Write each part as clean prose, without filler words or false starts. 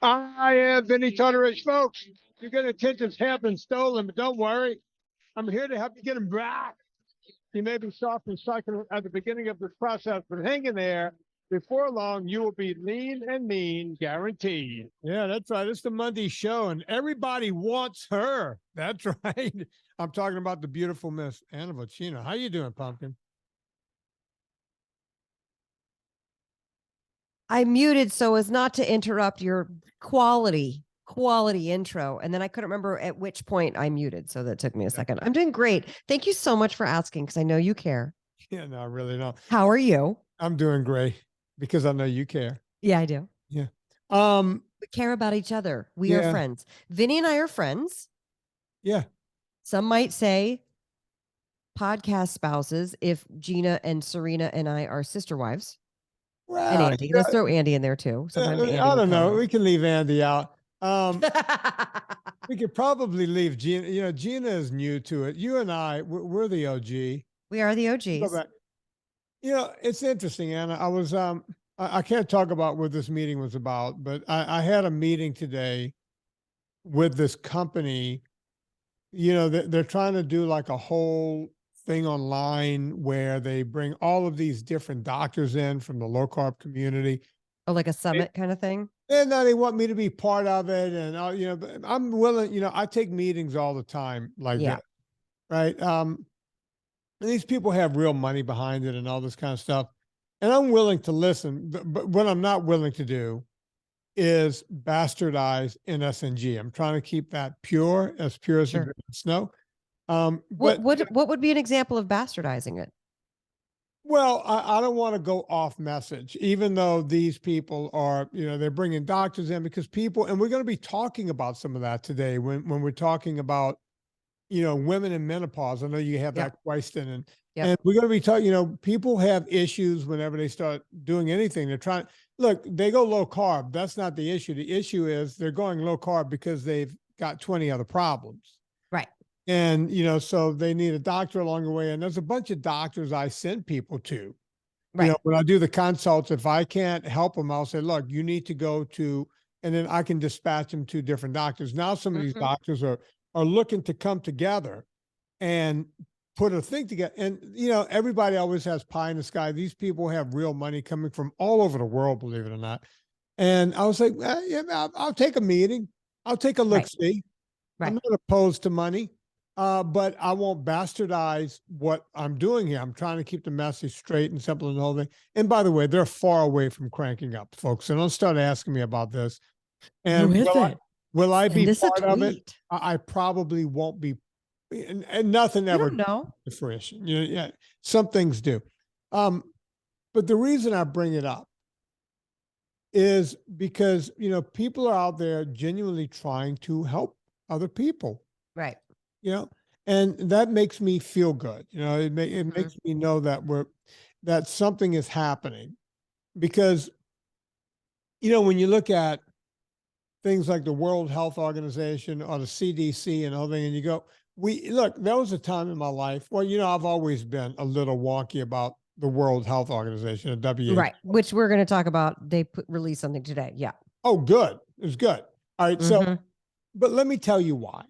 I am Vinnie Tortorich, folks. You're going to attentions have been stolen, but don't worry. I'm here to help you get them back. You may be soft and sucking at the beginning of this process, but hang in there. Before long, you will be lean and mean, guaranteed. Yeah, that's right. It's the Monday show, and everybody wants her. That's right. I'm talking about the beautiful Miss Anna Vocino. How you doing, Pumpkin? I muted so as not to interrupt your quality intro. And then I couldn't remember at which point I muted. So that took me a second. I'm doing great. Thank you so much for asking, because I know you care. Yeah, no, I really don't. How are you? I'm doing great because I know you care. Yeah, I do. Yeah. We care about each other. We are friends. Vinnie and I are friends. Yeah. Some might say podcast spouses if Gina and Serena and I are sister wives. Well, and Andy. Let's throw Andy in there too. Sometimes Andy I don't know. We can leave Andy out. We could probably leave Gina. You know, Gina is new to it. You and I, we're the OG. We are the OGs. You know, it's interesting, Anna. I was, I can't talk about what this meeting was about, but I had a meeting today with this company. You know, they're trying to do like a whole thing online where they bring all of these different doctors in from the low carb community. Oh, like a summit kind of thing? And now they want me to be part of it. And, you know, I'm willing, you know, I take meetings all the time like that. Right. And these people have real money behind it and all this kind of stuff. And I'm willing to listen. But what I'm not willing to do is bastardize NSNG. I'm trying to keep that pure as the snow. What would be an example of bastardizing it? Well, I don't want to go off message, even though these people are, you know, they're bringing doctors in because people, and we're going to be talking about some of that today when we're talking about, you know, women in menopause. I know you have that question, and we're going to be talking, you know, people have issues whenever they start doing anything. They're trying, look, they go low carb. That's not the issue. The issue is they're going low carb because they've got 20 other problems. Right. And, you know, so they need a doctor along the way. And there's a bunch of doctors I send people to. Right. You know, when I do the consults, if I can't help them, I'll say, look, you need to go to, and then I can dispatch them to different doctors. Now, some of these doctors are looking to come together and put a thing together. And, you know, everybody always has pie in the sky. These people have real money coming from all over the world, believe it or not. And I was like, I'll take a meeting. I'll take a look-see. Right. I'm not opposed to money. But I won't bastardize what I'm doing here. I'm trying to keep the message straight and simple and the whole thing. And by the way, they're far away from cranking up, folks. So don't start asking me about this. And will I be part of it? I probably won't be. And nothing ever know to fruition. You know, yeah, some things do. But the reason I bring it up is because, you know, people are out there genuinely trying to help other people. Right. You know, and that makes me feel good. You know, it makes me know that that something is happening, because, you know, when you look at things like the World Health Organization or the CDC and all that, and you go, there was a time in my life, well, you know, I've always been a little wonky about the World Health Organization, the WHO. Right, which we're going to talk about. They released something today. Yeah. Oh, good. It was good. All right. So, but let me tell you why.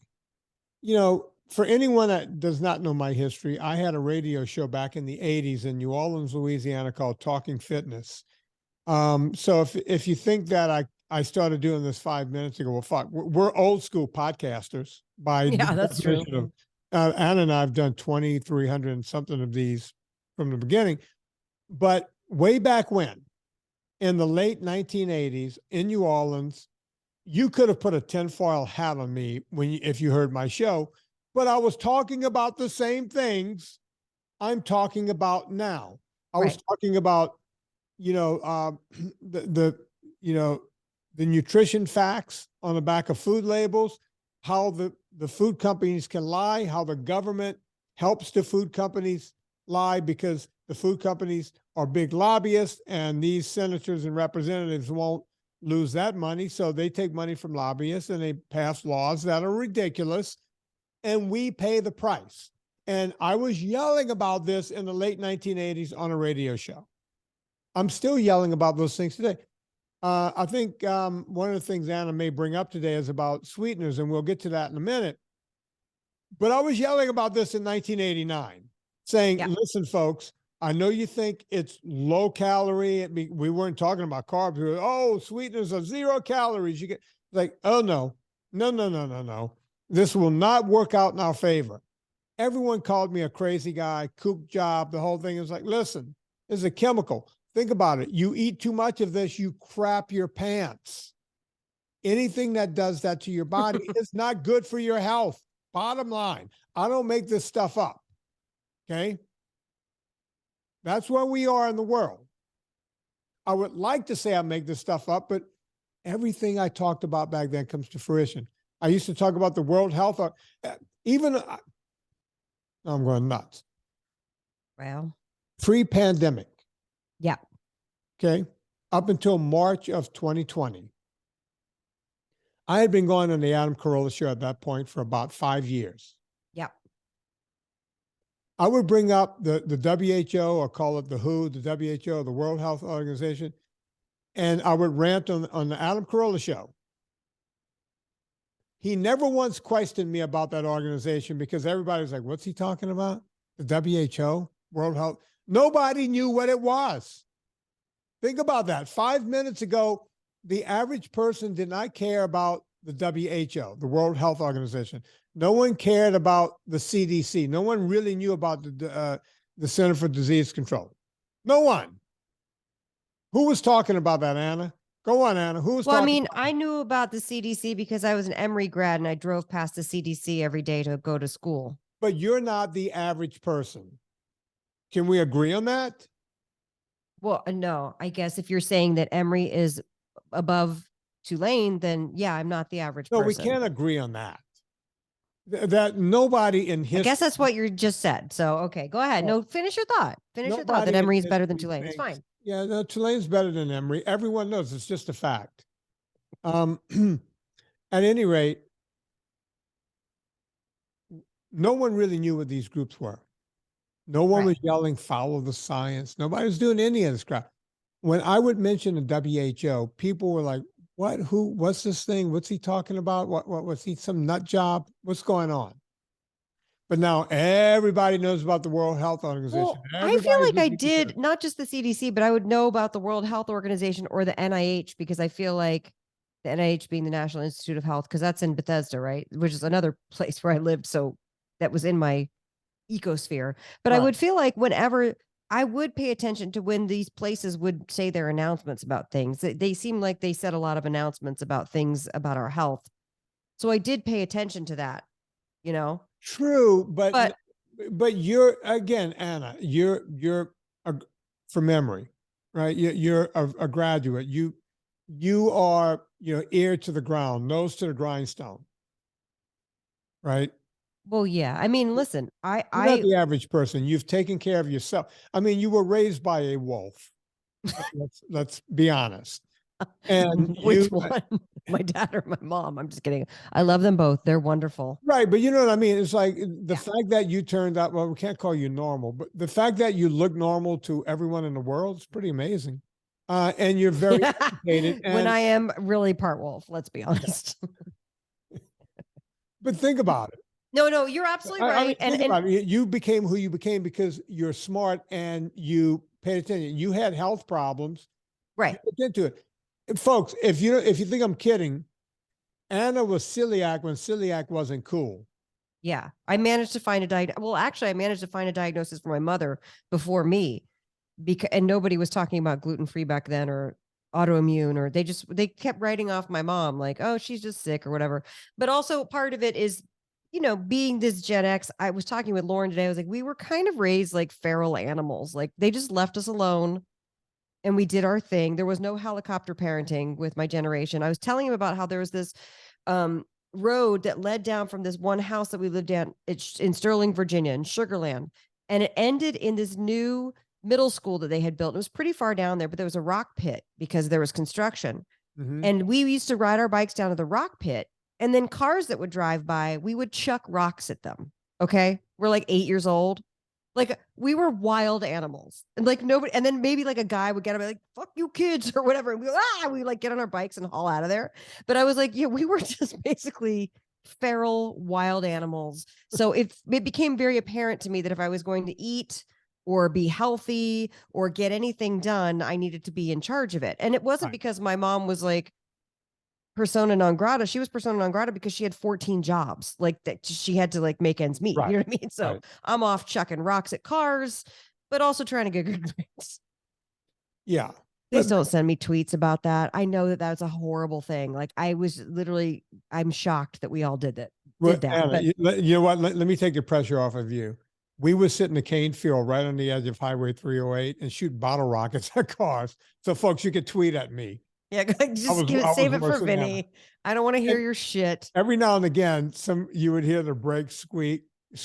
You know, for anyone that does not know my history, I had a radio show back in the 80s in New Orleans, Louisiana called Talking Fitness. So if you think that I started doing this 5 minutes ago, well, fuck, we're old school podcasters by that's true. Anna and I have done 2,300 and something of these from the beginning. But way back when, in the late 1980s in New Orleans, you could have put a tinfoil hat on me if you heard my show, but I was talking about the same things I'm talking about now. I was talking about, you know, the nutrition facts on the back of food labels, how the food companies can lie, how the government helps the food companies lie because the food companies are big lobbyists, and these senators and representatives won't lose that money. So they take money from lobbyists and they pass laws that are ridiculous, and we pay the price. And I was yelling about this in the late 1980s on a radio show. I'm still yelling about those things today. I think one of the things Anna may bring up today is about sweeteners, and we'll get to that in a minute. But I was yelling about this in 1989, saying, Yeah. listen, folks, I know you think it's low calorie. We weren't talking about carbs. We were, oh, sweeteners are 0 calories. You get like, oh, no. This will not work out in our favor. Everyone called me a crazy guy, kook job. The whole thing is like, listen, it's a chemical. Think about it. You eat too much of this, you crap your pants. Anything that does that to your body is not good for your health. Bottom line, I don't make this stuff up. Okay. That's where we are in the world. I would like to say I make this stuff up, but everything I talked about back then comes to fruition. I used to talk about the World Health, even, I'm going nuts. Well, Pre-pandemic. yeah. Okay. Up until March of 2020. I had been going on the Adam Carolla show at that point for about 5 years. Yeah. I would bring up the WHO, or call it the WHO, the WHO, the World Health Organization, and I would rant on the Adam Carolla show. He never once questioned me about that organization because everybody was like, what's he talking about? The WHO, World Health. Nobody knew what it was. Think about that. 5 minutes ago, the average person did not care about the WHO, the World Health Organization. No one cared about the CDC. No one really knew about the Center for Disease Control. No one. Who was talking about that, Anna? Go on, Anna. Who was Well, I talking mean, about I knew about the CDC because I was an Emory grad and I drove past the CDC every day to go to school. But you're not the average person. Can we agree on that? Well, no, I guess if you're saying that Emory is above Tulane, then yeah, I'm not the average No, person. we can't agree on that. That nobody in history. I guess that's what you just said. So, okay, go ahead. No, finish your thought. Finish your thought that Emory is better than Tulane. It's fine. Yeah, no, Tulane's better than Emory. Everyone knows it's just a fact. At any rate, no one really knew what these groups were. No one was yelling, follow the science. Nobody was doing any of this crap. When I would mention the WHO, people were like, what, who, what's this thing? What's he talking about? What was he, some nut job? What's going on? But now everybody knows about the World Health Organization. Well, I feel like I did, not just the CDC, but I would know about the World Health Organization or the NIH, because I feel like the NIH being the National Institute of Health, because that's in Bethesda, right? Which is another place where I lived. So that was in my ecosphere. But I would feel like whenever I would pay attention to when these places would say their announcements about things, they seem like they said a lot of announcements about things about our health. So I did pay attention to that, you know? True, but you're, again, Anna, you're from memory, right? You're a graduate. You are, ear to the ground, nose to the grindstone, right? Well, yeah. I mean, listen, You're not the average person. You've taken care of yourself. I mean, you were raised by a wolf. Let's be honest. And which one? My dad or my mom? I'm just kidding. I love them both. They're wonderful. Right. But you know what I mean? It's like the fact that you turned out, well, we can't call you normal, but the fact that you look normal to everyone in the world is pretty amazing. And you're very educated. When I am really part wolf, let's be honest. But think about it. No, you're absolutely right. Think about it. You became who you became because you're smart and you paid attention. You had health problems. Right. You looked into it. Folks, if you think I'm kidding, Anna was celiac when celiac wasn't cool. Yeah. I managed to find I managed to find a diagnosis for my mother before me, and nobody was talking about gluten-free back then or autoimmune, or they kept writing off my mom like, oh, she's just sick or whatever. But also part of it is, being this Gen X, I was talking with Lauren today. I was like, we were kind of raised like feral animals. Like they just left us alone and we did our thing. There was no helicopter parenting with my generation. I was telling him about how there was this road that led down from this one house that we lived in Sterling, Virginia, in Sugarland. And it ended in this new middle school that they had built. It was pretty far down there, but there was a rock pit because there was construction. Mm-hmm. And we used to ride our bikes down to the rock pit. And then cars that would drive by, we would chuck rocks at them. Okay. We're like 8 years old. Like we were wild animals, and like nobody, and then maybe like a guy would get up and be like, fuck you kids or whatever. And we like get on our bikes and haul out of there. But I was like, yeah, we were just basically feral wild animals. So it became very apparent to me that if I was going to eat or be healthy or get anything done, I needed to be in charge of it. And it wasn't because my mom was like persona non grata. She was persona non grata because she had 14 jobs, like that she had to like make ends meet. You know what I mean? So I'm off chucking rocks at cars, but also trying to get good grades. Yeah. Please don't send me tweets about that. I know that that's a horrible thing. Like I was literally, I'm shocked that we all did that. Anna, but you know what? Let me take the pressure off of you. We would sit in the cane field right on the edge of Highway 308 and shoot bottle rockets at cars. So folks, you could tweet at me. Yeah, just save it for Vinnie. I don't want to hear your shit. Every now and again, you would hear the brakes squeak,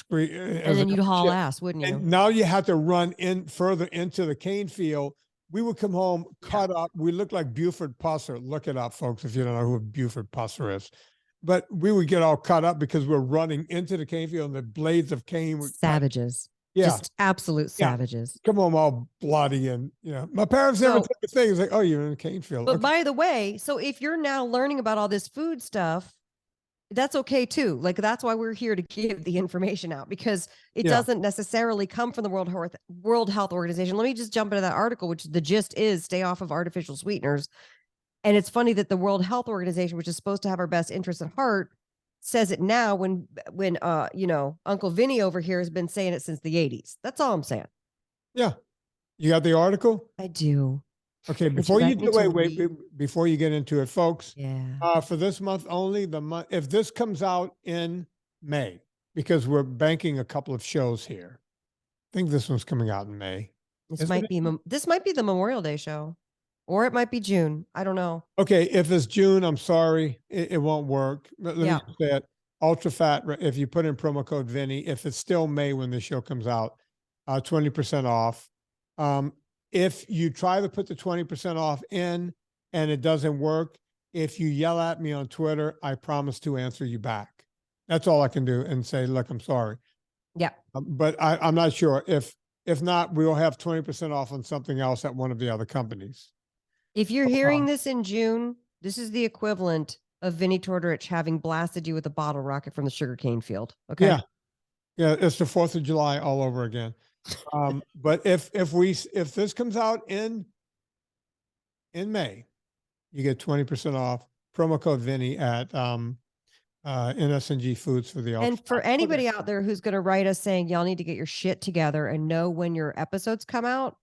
and then you'd haul ass, wouldn't you? And now you have to run in further into the cane field. We would come home cut up. We looked like Buford Pusser. Look it up, folks, if you don't know who Buford Pusser is. But we would get all cut up because we're running into the cane field and the blades of cane would savages. Just absolute savages. Come home all bloody and, my parents never took the thing. It's like, oh, you're in a cane field. But by the way, so if you're now learning about all this food stuff, that's okay too. Like that's why we're here to give the information out, because it doesn't necessarily come from the World Health Organization. Let me just jump into that article, which the gist is stay off of artificial sweeteners. And it's funny that the World Health Organization, which is supposed to have our best interests at heart, says it now when Uncle Vinnie over here has been saying it since the 80s. That's all I'm saying. Yeah. You got the article? I do. Okay, before you do, before you get into it, folks. Yeah. For this month only, if this comes out in May, because we're banking a couple of shows here. I think this one's coming out in May. This might be the Memorial Day show, or it might be June. I don't know. Okay, if it's June, I'm sorry, it won't work. Let me say it. Ultra fat. If you put in promo code Vinnie, if it's still May when the show comes out, 20% off. If you try to put the 20% off in and it doesn't work, if you yell at me on Twitter, I promise to answer you back. That's all I can do and say, look, I'm sorry. Yeah. But I'm not sure. If not, we'll have 20% off on something else at one of the other companies. If you're hearing this in June, this is the equivalent of Vinnie Tortorich having blasted you with a bottle rocket from the sugarcane field. Okay. Yeah. Yeah. It's the 4th of July all over again. But if this comes out in May, you get 20% off. Promo code Vinnie at NSNG Foods for the And for anybody out there who's going to write us saying y'all need to get your shit together and know when your episodes come out,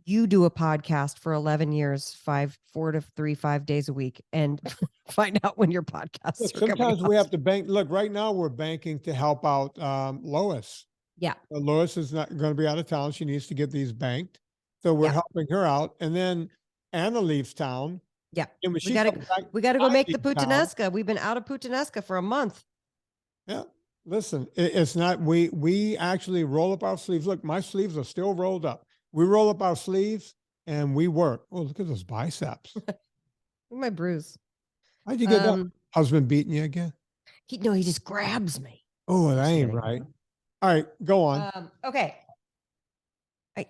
you do a podcast for 11 years, 5 days a week, and find out when your podcasts are coming sometimes out. We have to bank. Look, right now we're banking to help out Lois. Yeah. Lois is not going to be out of town. She needs to get these banked. So we're helping her out. And then Anna leaves town. Yeah. And we got to go make the puttanesca. We've been out of puttanesca for a month. Yeah. Listen, it's not, we actually roll up our sleeves. Look, my sleeves are still rolled up. We roll up our sleeves and we work. Oh, look at those biceps. Look at my bruise. How'd you get that? Husband beating you again? He just grabs me. Oh, that ain't right. All right, go on. Okay.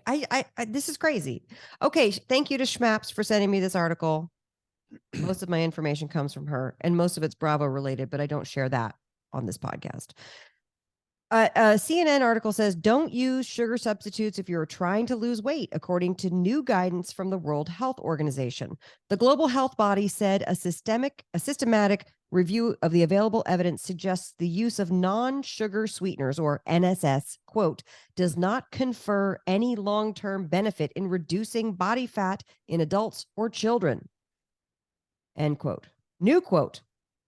I this is crazy. Okay, thank you to Schmaps for sending me this article. Most of my information comes from her, and most of it's Bravo related, but I don't share that on this podcast. A CNN article says, don't use sugar substitutes if you're trying to lose weight, according to new guidance from the World Health Organization. The global health body said a systematic review of the available evidence suggests the use of non-sugar sweeteners, or NSS, quote, does not confer any long-term benefit in reducing body fat in adults or children, end quote. New quote,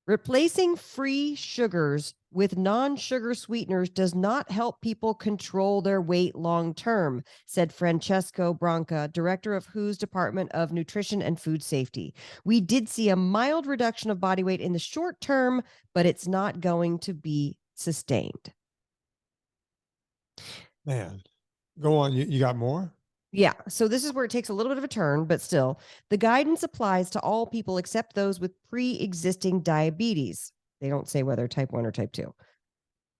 replacing free sugars with non-sugar sweeteners does not help people control their weight long-term, said Francesco Branca, director of WHO's Department of Nutrition and Food Safety. We did see a mild reduction of body weight in the short term, but it's not going to be sustained. Man, go on. You got more? Yeah. So this is where it takes a little bit of a turn, but still, the guidance applies to all people except those with pre-existing diabetes. They don't say whether type 1 or type 2.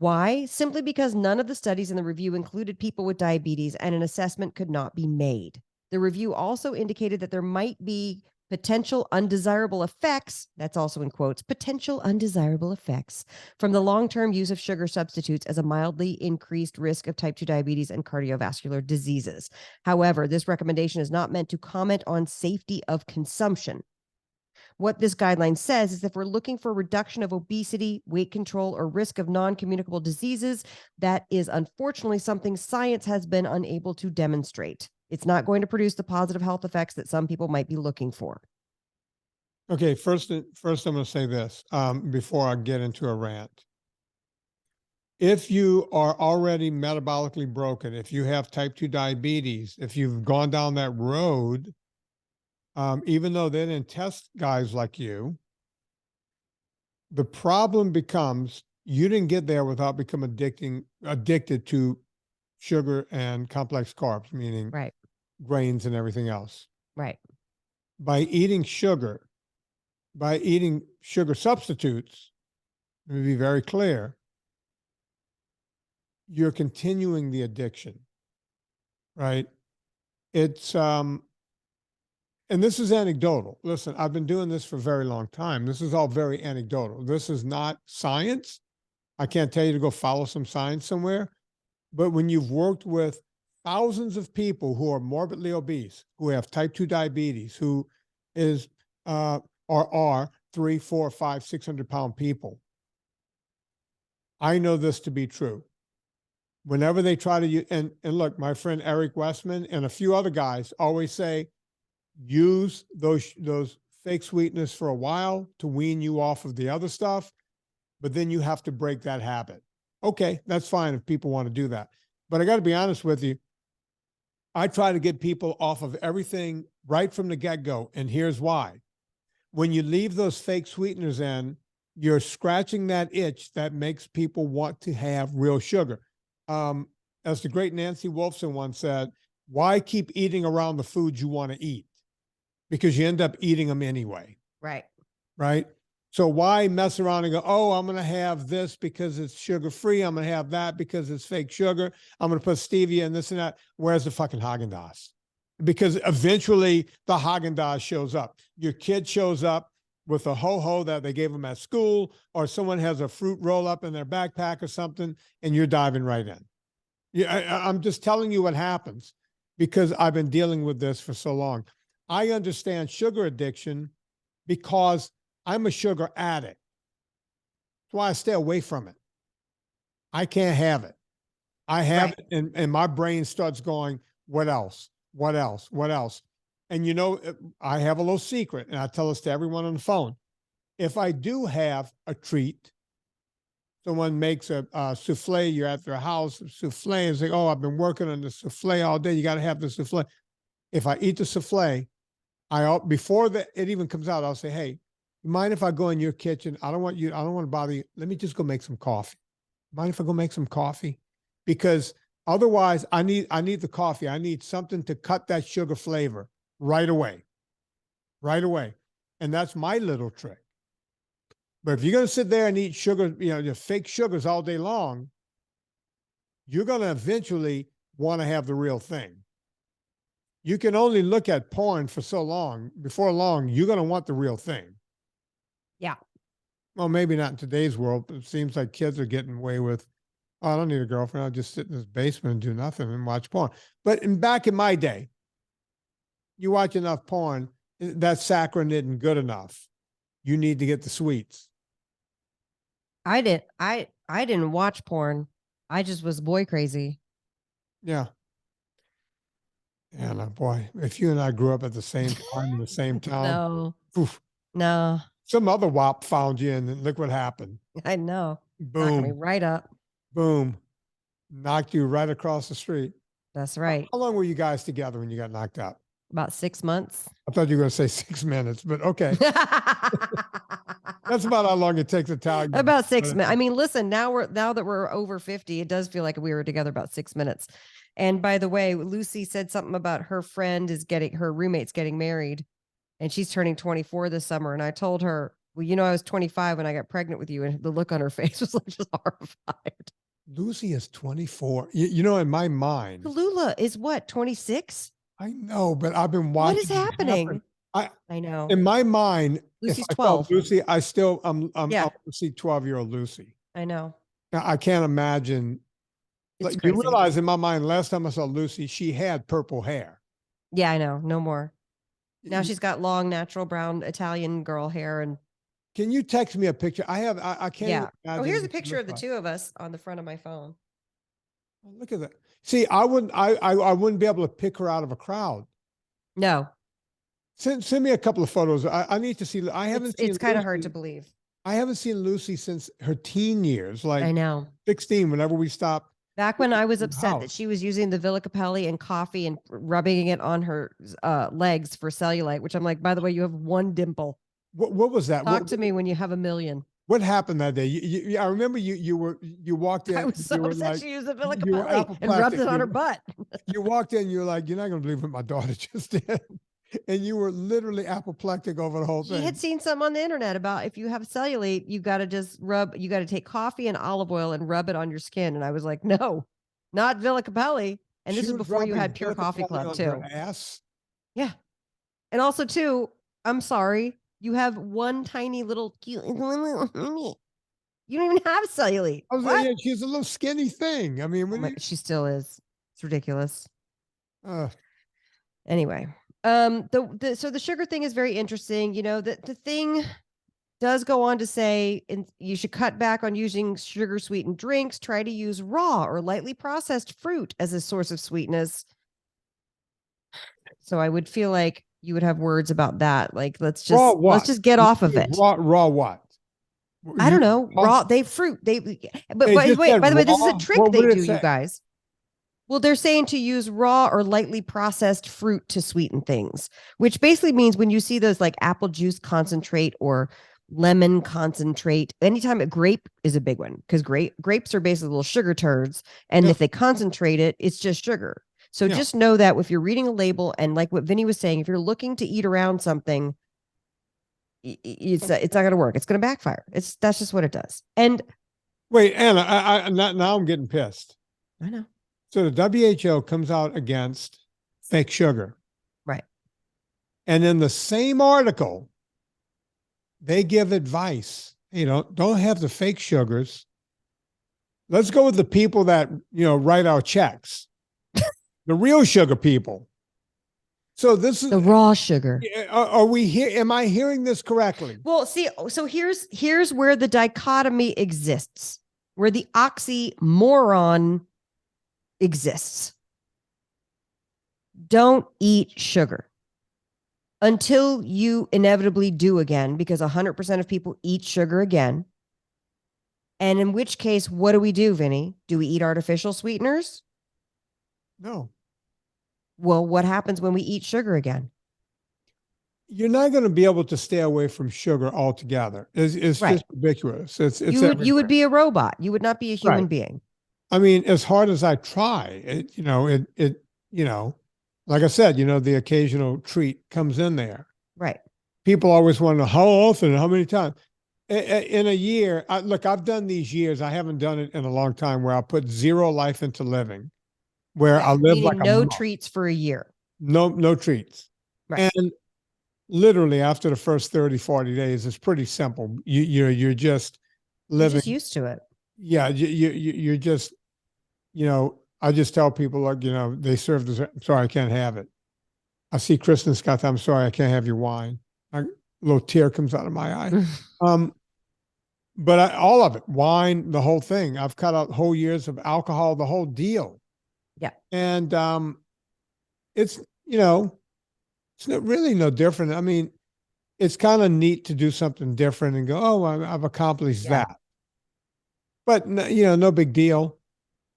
Why? Simply because none of the studies in the review included people with diabetes and an assessment could not be made. The review also indicated that there might be potential undesirable effects, that's also in quotes, potential undesirable effects from the long-term use of sugar substitutes as a mildly increased risk of type 2 diabetes and cardiovascular diseases. However, this recommendation is not meant to comment on safety of consumption. What this guideline says is if we're looking for reduction of obesity, weight control, or risk of non-communicable diseases, that is unfortunately something science has been unable to demonstrate. It's not going to produce the positive health effects that some people might be looking for. Okay, first I'm going to say this before I get into a rant. If you are already metabolically broken, if you have type 2 diabetes, if you've gone down that road, even though they didn't test guys like you, the problem becomes you didn't get there without becoming addicted to sugar and complex carbs, meaning Right. grains and everything else. Right. By eating sugar substitutes, let me be very clear, you're continuing the addiction, right? It's, and this is anecdotal. Listen, I've been doing this for a very long time. This is all very anecdotal. This is not science. I can't tell you to go follow some science somewhere. But when you've worked with thousands of people who are morbidly obese, who have type 2 diabetes, who is or are 3, 4, 5, 600-pound people, I know this to be true. Whenever they try to use, and look, my friend Eric Westman and a few other guys always say, use those fake sweetness for a while to wean you off of the other stuff, but then you have to break that habit. Okay, that's fine if people want to do that. But I got to be honest with you. I try to get people off of everything right from the get-go, and here's why. When you leave those fake sweeteners in, you're scratching that itch that makes people want to have real sugar. As the great Nancy Wolfson once said, why keep eating around the foods you want to eat? Because you end up eating them anyway. Right. Right? So why mess around and go, oh, I'm going to have this because it's sugar-free. I'm going to have that because it's fake sugar. I'm going to put stevia and this and that. Where's the fucking Haagen-Dazs? Because eventually the Haagen-Dazs shows up. Your kid shows up with a ho-ho that they gave them at school, or someone has a fruit roll-up in their backpack or something, and you're diving right in. Yeah, I'm just telling you what happens because I've been dealing with this for so long. I understand sugar addiction because I'm a sugar addict. That's why I stay away from it. I can't have it. I have it, and my brain starts going, what else? What else? What else? And you know, I have a little secret, and I tell this to everyone on the phone. If I do have a treat, someone makes a souffle, you're at their house, souffle, and say, oh, I've been working on the souffle all day. You got to have the souffle. If I eat the souffle, before it even comes out, I'll say, hey, you mind if I go in your kitchen? I don't want to bother you. Let me just go make some coffee. Mind if I go make some coffee? Because otherwise I need the coffee. I need something to cut that sugar flavor right away. And that's my little trick. But if you're going to sit there and eat sugar, your fake sugars all day long, you're going to eventually want to have the real thing. You can only look at porn for so long. Before long, you're going to want the real thing. Yeah. Well, maybe not in today's world, but it seems like kids are getting away with, oh, I don't need a girlfriend. I'll just sit in this basement and do nothing and watch porn. But back in my day, you watch enough porn, that saccharin isn't good enough. You need to get the sweets. I didn't watch porn. I just was boy crazy. Yeah. Yeah, no, boy, if you and I grew up at the same time in the same town, No. Some other wop found you and look what happened. I know. Boom. Knocked me right up. Boom. Knocked you right across the street. That's right. How long were you guys together when you got knocked out? About 6 months. I thought you were going to say 6 minutes, but okay. That's about how long it takes to tell you. About 6 minutes. I mean, listen, now that we're over 50, it does feel like we were together about 6 minutes. And by the way, Lucy said something about her roommate's getting married, and she's turning 24 this summer. And I told her, Well, I was 25 when I got pregnant with you, and the look on her face was like just horrified. Lucy is 24. In my mind, Tallulah is what, 26? I know, but I've been watching. What is happening? I know. In my mind, Lucy's if I saw 12. Lucy, I'm Yeah. to see 12-year-old Lucy. I know. Now, I can't imagine. It's Like, crazy. you realize in my mind, last time I saw Lucy, she had purple hair. Yeah, I know. No more. Now Y- she's got long, natural brown Italian girl hair. And Can you text me a picture? I can't yeah. even imagine Oh, here's a what she picture of looks the like. two of us on the front of my phone. Oh, look at that. See, I wouldn't be able to pick her out of a crowd. No, Send me a couple of photos. I need to see. I haven't seen it's kind of hard Lucy- to believe. I haven't seen Lucy since her teen years, I like know. 16, whenever we stopped. Back when I was in the upset that house. she was using the Villicapelli and coffee and rubbing it on her legs for cellulite, which I'm like, by the way, you have one dimple. What was that? Talk to me when you have a million. What happened that day? I remember you walked in. I was so you were upset like, she used the you were Villicapelli and rubbed apoplectic. it on You- her butt. You walked in, you were like, you're not going to believe what my daughter just did. And you were literally apoplectic over the whole She thing. had seen something on the internet about if you have cellulite, you got to just you got to take coffee and olive oil and rub it on your skin. And I was like, no, not Villicapelli. And this She was was before you rubbing had Pure Coffee Villicapelli Club on too. her ass. Yeah. And also too, I'm sorry, you have one tiny little cute. You don't even have cellulite. I was What? like, yeah, she's a little skinny thing. I mean, Oh my- she still is. It's ridiculous. uh, Anyway, so the sugar thing is very interesting. The thing does go on to say you should cut back on using sugar sweetened drinks. Try to use raw or lightly processed fruit as a source of sweetness. So I would feel like you would have words about that. Like let's raw what? just get off of it. Raw what? I don't know. Raw, fruit. But It by just the way, said this is a raw? trick What they would it do, you say? guys. Well, they're saying to use raw or lightly processed fruit to sweeten things, which basically means when you see those like apple juice concentrate or lemon concentrate, anytime a grape is a big one because grapes are basically little sugar turds. And if they concentrate it, it's just sugar. So just know that if you're reading a label and like what Vinnie was saying, if you're looking to eat around something, it's not going to work. It's going to backfire. That's just what it does. And wait, Anna, now I'm getting pissed. I know. So the WHO comes out against fake sugar. Right. And in the same article, they give advice. Don't have the fake sugars. Let's go with the people that, write our checks. The real sugar people. So this is the raw sugar. Are we here? Am I hearing this correctly? Well, see, so here's where the dichotomy exists, where the oxymoron exists. Don't eat sugar until you inevitably do again, because 100% of people eat sugar again. And in which case, what do we do, Vinnie? Do we eat artificial sweeteners? No. Well, what happens when we eat sugar again? You're not going to be able to stay away from sugar altogether. It's Right. just ubiquitous. You would be a robot. You would not be a human Right. being. I mean, as hard as I try, like I said, the occasional treat comes in there. Right. People always wonder how often, how many times. In a year, look, I've done these years. I haven't done it in a long time where I put zero life into living, where I live Meaning like no a monk. treats for a year. No treats. Right. And literally after the first 30, 40 days, it's pretty simple. You're just living. You're just used to it. Yeah. You're just, I just tell people, like, they serve dessert. I'm sorry, I can't have it. I see Kristen Scott. I'm sorry, I can't have your wine. A little tear comes out of my eye. But all of it, wine, the whole thing. I've cut out whole years of alcohol, the whole deal. Yeah. And it's, it's really no different. I mean, it's kind of neat to do something different and go, oh, I've accomplished that. But, no big deal.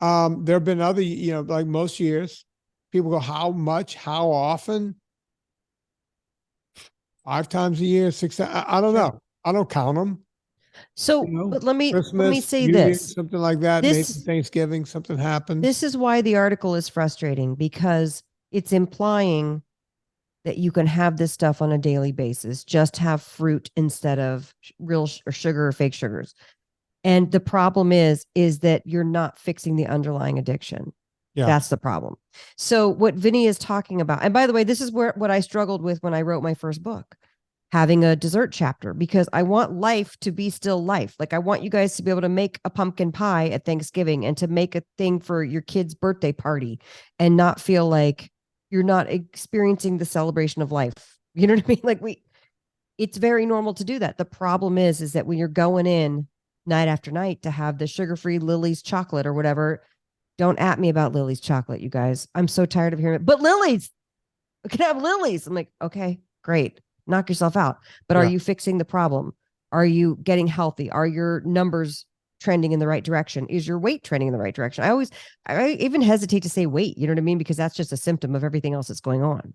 There have been other, like most years, people go, how much, how often? 5 times a year, 6 times. I don't know. I don't count them. So, but let me Christmas, say New this. Year's, something like that. Maybe Thanksgiving, something happens. This is why the article is frustrating, because it's implying that you can have this stuff on a daily basis. Just have fruit instead of real or sugar or fake sugars. And the problem is that you're not fixing the underlying addiction. Yeah. That's the problem. So what Vinnie is talking about, and by the way, this is what I struggled with when I wrote my first book, having a dessert chapter, because I want life to be still life. Like I want you guys to be able to make a pumpkin pie at Thanksgiving and to make a thing for your kid's birthday party and not feel like you're not experiencing the celebration of life. You know what I mean? Like it's very normal to do that. The problem is that when you're going in night after night to have the sugar-free Lily's chocolate or whatever, don't at me about Lily's chocolate, you guys. I'm so tired of hearing it. But Lily's, we can have Lily's. I'm like, okay, great. Knock yourself out. But are you fixing the problem? Are you getting healthy? Are your numbers trending in the right direction? Is your weight trending in the right direction? I even hesitate to say weight, you know what I mean? Because that's just a symptom of everything else that's going on.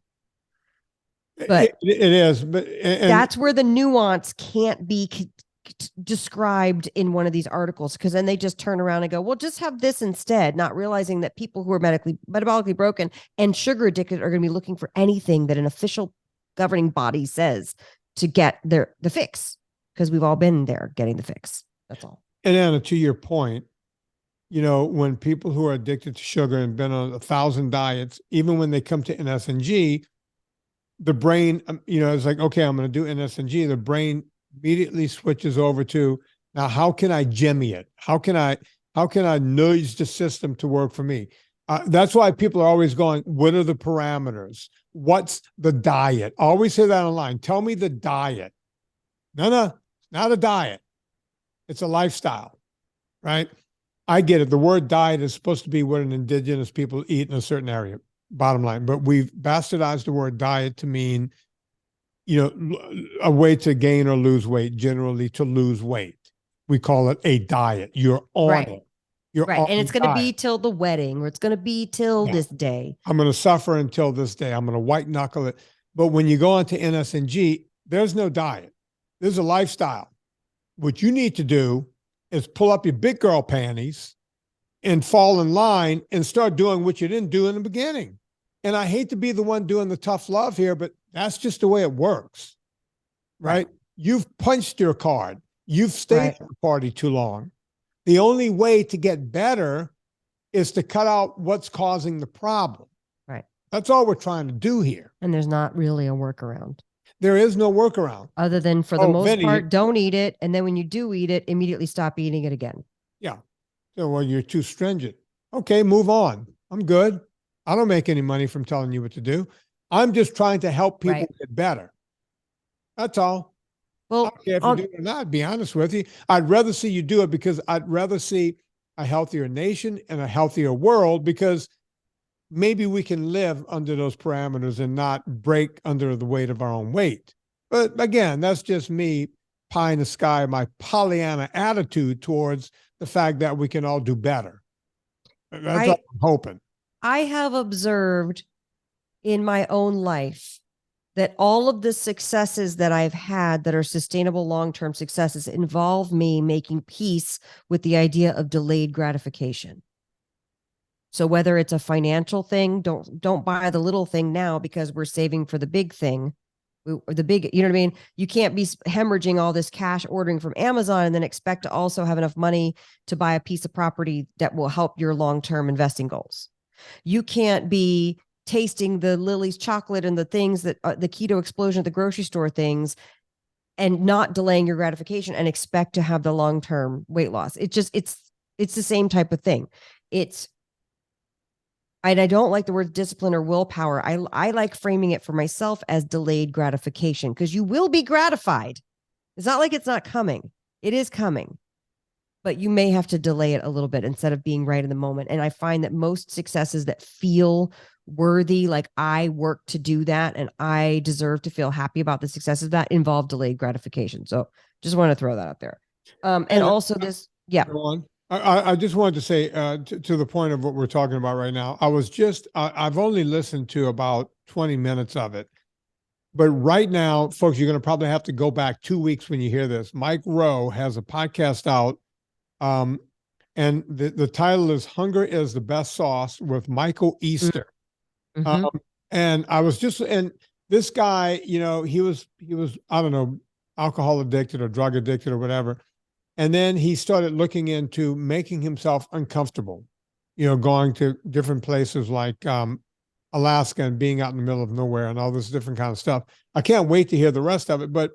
But it is, but that's where the nuance can't be described in one of these articles, because then they just turn around and go, well, just have this instead, not realizing that people who are metabolically broken and sugar addicted are going to be looking for anything that an official governing body says to get the fix, because we've all been there getting the fix. That's all. And Anna, to your point, you know, when people who are addicted to sugar and been on 1,000 diets, even when they come to NSNG, the brain, you know, it's like, okay, I'm going to do NSNG. The brain immediately switches over to, now how can I jimmy it? How can I nudge the system to work for me? That's why people are always going, what are the parameters? What's the diet? I always say that online. Tell me the diet. No, not a diet. It's a lifestyle, right? I get it. The word diet is supposed to be what an indigenous people eat in a certain area, bottom line. But we've bastardized the word diet to mean, you know, a way to gain or lose weight, generally to lose weight. We call it a diet. You're on it. You're right. And it's going to be till the wedding, or it's going to be till this day. I'm going to suffer until this day. I'm going to white knuckle it. But when you go into NSNG, there's no diet. There's a lifestyle. What you need to do is pull up your big girl panties and fall in line and start doing what you didn't do in the beginning. And I hate to be the one doing the tough love here, but that's just the way it works, right? You've punched your card. You've stayed at the party too long. The only way to get better is to cut out what's causing the problem. Right. That's all we're trying to do here. And there's not really a workaround. There is no workaround. Other than, for the most part, don't eat it. And then when you do eat it, immediately stop eating it again. Yeah. So, well, you're too stringent. Okay, move on. I'm good. I don't make any money from telling you what to do. I'm just trying to help people get better. That's all. Well, I don't care if you do it or not, to be honest with you. I'd rather see you do it, because I'd rather see a healthier nation and a healthier world, because maybe we can live under those parameters and not break under the weight of our own weight. But again, that's just me pie in the sky, my Pollyanna attitude towards the fact that we can all do better. That's all I'm hoping. I have observed in my own life that all of the successes that I've had that are sustainable long-term successes involve me making peace with the idea of delayed gratification. So whether it's a financial thing, don't buy the little thing now because we're saving for the big thing. The big, you know what I mean? You can't be hemorrhaging all this cash ordering from Amazon and then expect to also have enough money to buy a piece of property that will help your long-term investing goals. You can't be tasting the Lily's chocolate and the things that the keto explosion at the grocery store things and not delaying your gratification and expect to have the long-term weight loss. It's the same type of thing. And I don't like the word discipline or willpower. I like framing it for myself as delayed gratification, because you will be gratified. It's not like it's not coming. It is coming, but you may have to delay it a little bit instead of being right in the moment. And I find that most successes that feel worthy, like I work to do that and I deserve to feel happy about the success of that, involve delayed gratification. So just want to throw that out there. And also this, Go on. I just wanted to say to the point of what we're talking about right now, I've only listened to about 20 minutes of it. But right now, folks, you're going to probably have to go back 2 weeks when you hear this. Mike Rowe has a podcast out, and the title is Hunger is the Best Sauce with Michael Easter. Mm-hmm. And I was and this guy, he was, I don't know, alcohol addicted or drug addicted or whatever. And then he started looking into making himself uncomfortable, going to different places like Alaska and being out in the middle of nowhere and all this different kind of stuff. I can't wait to hear the rest of it, but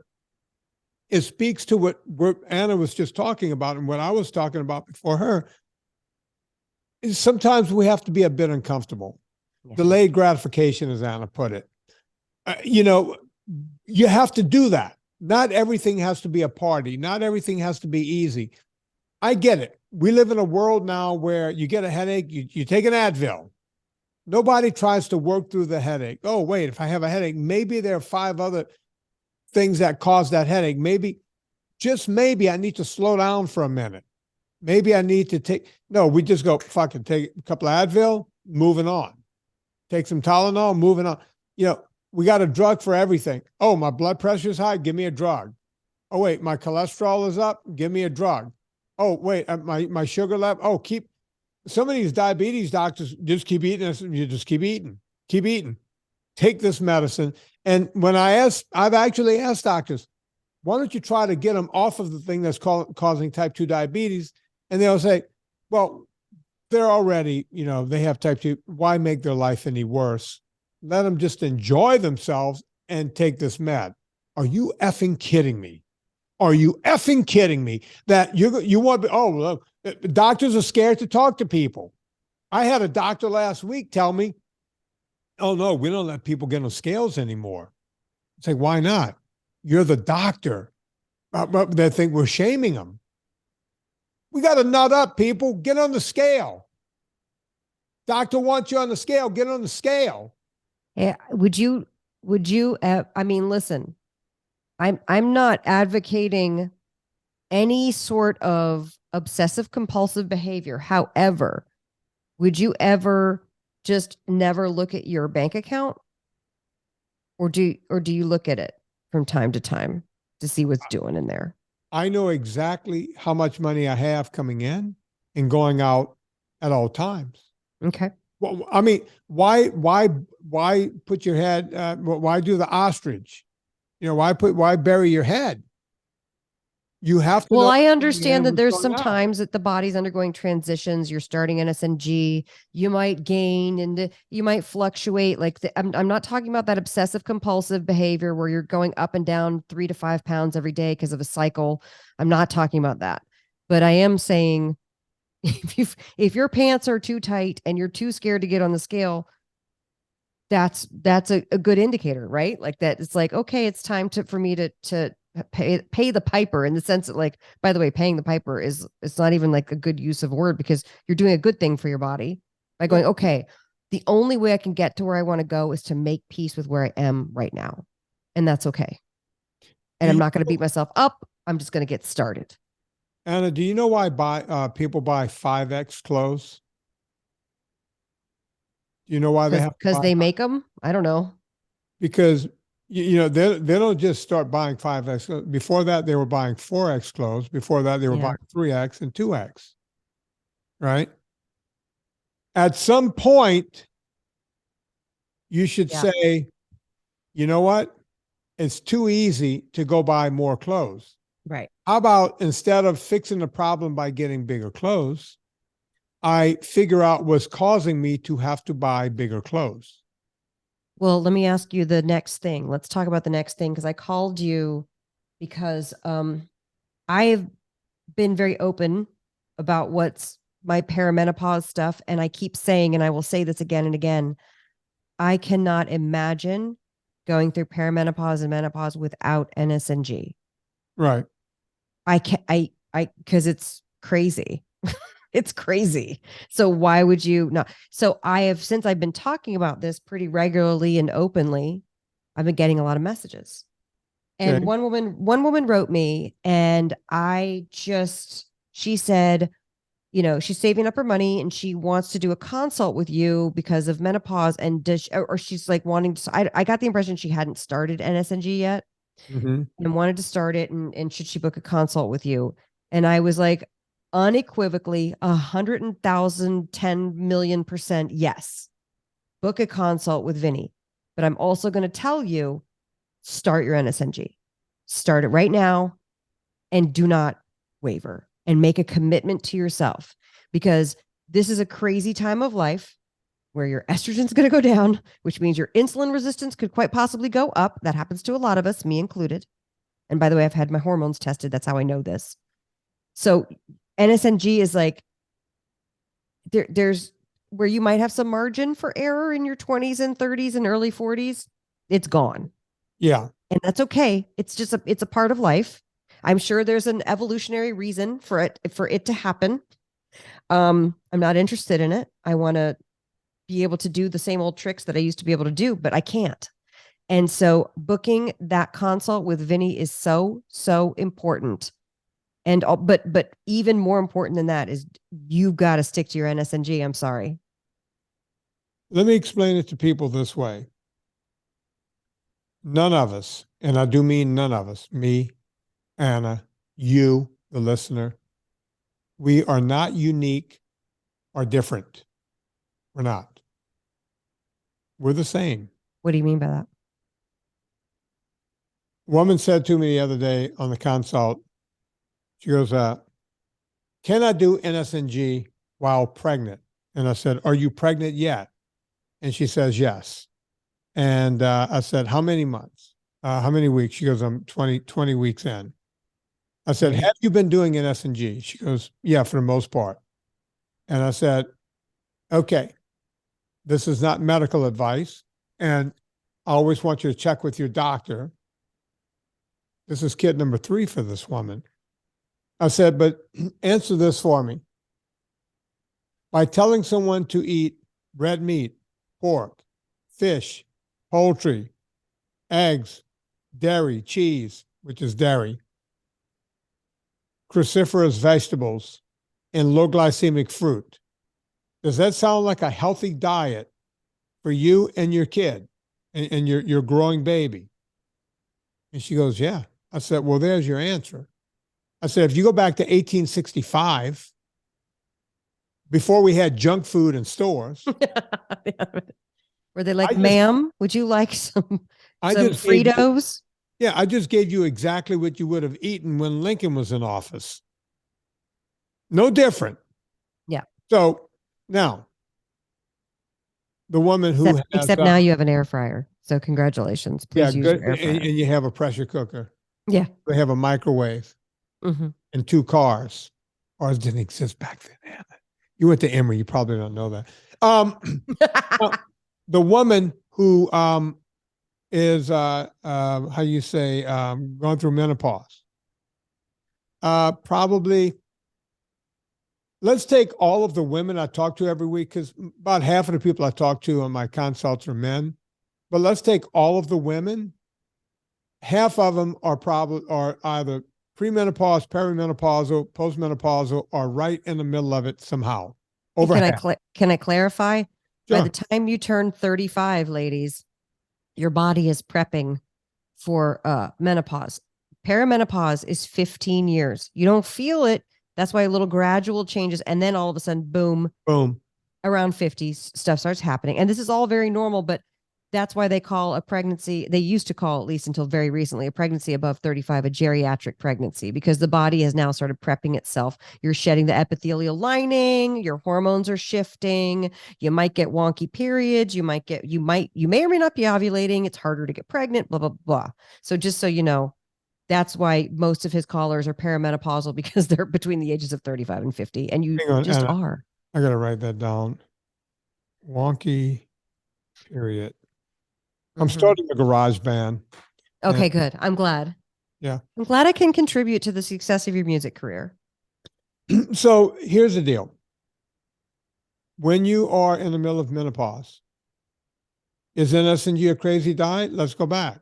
it speaks to what Anna was just talking about and what I was talking about before her. Is sometimes we have to be a bit uncomfortable. Yeah. Delayed gratification, as Anna put it. You have to do that. Not everything has to be a party. Not everything has to be easy. I get it. We live in a world now where you get a headache, you take an Advil. Nobody tries to work through the headache. Oh, wait, if I have a headache, maybe there are 5 other things that cause that headache. Maybe, just maybe I need to slow down for a minute. Maybe I need to no, we just go, fucking take a couple of Advil, moving on. Take some Tylenol, moving on. We got a drug for everything. Oh, my blood pressure is high, give me a drug. Oh, wait, my cholesterol is up, give me a drug. Oh, wait, my sugar level, some of these diabetes doctors just keep eating this. You just keep eating, take this medicine. And when I've actually asked doctors, why don't you try to get them off of the thing that's causing type 2 diabetes? And they'll say, well, they're already, they have type 2. Why make their life any worse? Let them just enjoy themselves and take this med. Are you effing kidding me? Are you effing kidding me that you want to, doctors are scared to talk to people. I had a doctor last week tell me, oh no, we don't let people get on scales anymore. It's like, why not? You're the doctor. They think we're shaming them. We got to nut up, people. Get on the scale. Doctor wants you on the scale. Get on the scale. Yeah. Would you, listen, I'm not advocating any sort of obsessive compulsive behavior. However, would you ever just never look at your bank account? Or do you look at it from time to time to see what's doing in there? I know exactly how much money I have coming in and going out at all times. Okay. Well, why put your head? Why do the ostrich? Why bury your head? You have to. Well, I understand that there's some times that the body's undergoing transitions. You're starting NSNG. You might gain and you might fluctuate. I'm not talking about that obsessive compulsive behavior where you're going up and down 3 to 5 pounds every day because of a cycle. I'm not talking about that. But I am saying if your pants are too tight and you're too scared to get on the scale, that's a good indicator, right? Like that. It's like, okay, it's time for me to pay the piper, in the sense that, like, by the way, paying the piper it's not even like a good use of word, because you're doing a good thing for your body by going, okay, the only way I can get to where I want to go is to make peace with where I am right now. And that's okay. And I'm not going to beat myself up. I'm just going to get started. Anna, do you know why people buy 5X clothes? Do you know why they have? Because they make them? I don't know. Because they don't just start buying 5X. Before that, they were buying 4X clothes. Before that, they were buying 3X and 2X. Right? At some point, you should say, you know what? It's too easy to go buy more clothes. Right. How about, instead of fixing the problem by getting bigger clothes, I figure out what's causing me to have to buy bigger clothes? Well, let me ask you the next thing. Let's talk about the next thing, because I called you because I've been very open about what's my perimenopause stuff. And I keep saying, and I will say this again and again, I cannot imagine going through perimenopause and menopause without NSNG. Right. Because it's crazy. It's crazy. So why would you not? So since I've been talking about this pretty regularly and openly, I've been getting a lot of messages. And one woman wrote me, and she said, she's saving up her money and she wants to do a consult with you because of menopause. And she's like wanting to, I got the impression she hadn't started NSNG yet, and wanted to start it. And should she book a consult with you? And I was like, unequivocally 110 million% yes. Book a consult with Vinnie. But I'm also going to tell you, start your NSNG. Start it right now and do not waver and make a commitment to yourself, because this is a crazy time of life where your estrogen is going to go down, which means your insulin resistance could quite possibly go up. That happens to a lot of us, me included. And by the way, I've had my hormones tested. That's how I know this. So NSNG is like, there's where you might have some margin for error in your 20s and 30s and early 40s. It's gone. Yeah. And that's okay. It's just it's a part of life. I'm sure there's an evolutionary reason for it to happen. I'm not interested in it. I want to be able to do the same old tricks that I used to be able to do, but I can't. And so booking that consult with Vinnie is so, so important. And but even more important than that is you've got to stick to your NSNG. I'm sorry. Let me explain it to people this way. None of us, and I do mean none of us, me, Anna, you, the listener, we are not unique or different. We're not. We're the same. What do you mean by that? A woman said to me the other day on the consult, she goes, can I do NSNG while pregnant? And I said, are you pregnant yet? And she says, yes. And I said, how many months? How many weeks? She goes, I'm 20 weeks in. I said, have you been doing NSNG? She goes, yeah, for the most part. And I said, okay, this is not medical advice. And I always want you to check with your doctor. This is kid number 3 for this woman. I said, but answer this for me. By telling someone to eat red meat, pork, fish, poultry, eggs, dairy, cheese, which is dairy, cruciferous vegetables, and low glycemic fruit, does that sound like a healthy diet for you and your kid and your growing baby? And she goes, yeah. I said, well, there's your answer. I said, if you go back to 1865, before we had junk food in stores. Were they like, ma'am, would you like some Fritos? I just gave you exactly what you would have eaten when Lincoln was in office. No different. Yeah. So now, the woman who except now you have an air fryer. So congratulations. Please use your air fryer. And you have a pressure cooker. Yeah. They have a microwave and 2 cars. Ours didn't exist back then. You went to Emory. You probably don't know that. The woman who is, how you say, going through menopause, probably, let's take all of the women I talk to every week, because about half of the people I talk to on my consults are men. But let's take all of the women. Half of them are either premenopause, perimenopausal, postmenopausal, or right in the middle of it somehow. Can I clarify? Sure. By the time you turn 35, ladies, your body is prepping for menopause. Perimenopause is 15 years. You don't feel it. That's why little gradual changes. And then all of a sudden, boom, around 50, stuff starts happening. And this is all very normal, but that's why they call a pregnancy, they used to call, at least until very recently, a pregnancy above 35, a geriatric pregnancy, because the body has now started prepping itself. You're shedding the epithelial lining, your hormones are shifting, you might get wonky periods, you may or may not be ovulating, it's harder to get pregnant, blah, blah, blah. So just so you know, that's why most of his callers are perimenopausal, because they're between the ages of 35 and 50, and you just are. I got to write that down. Wonky period. I'm starting a garage band. Okay, good. I'm glad. Yeah. I'm glad I can contribute to the success of your music career. So here's the deal. When you are in the middle of menopause, is NSNG a crazy diet? Let's go back.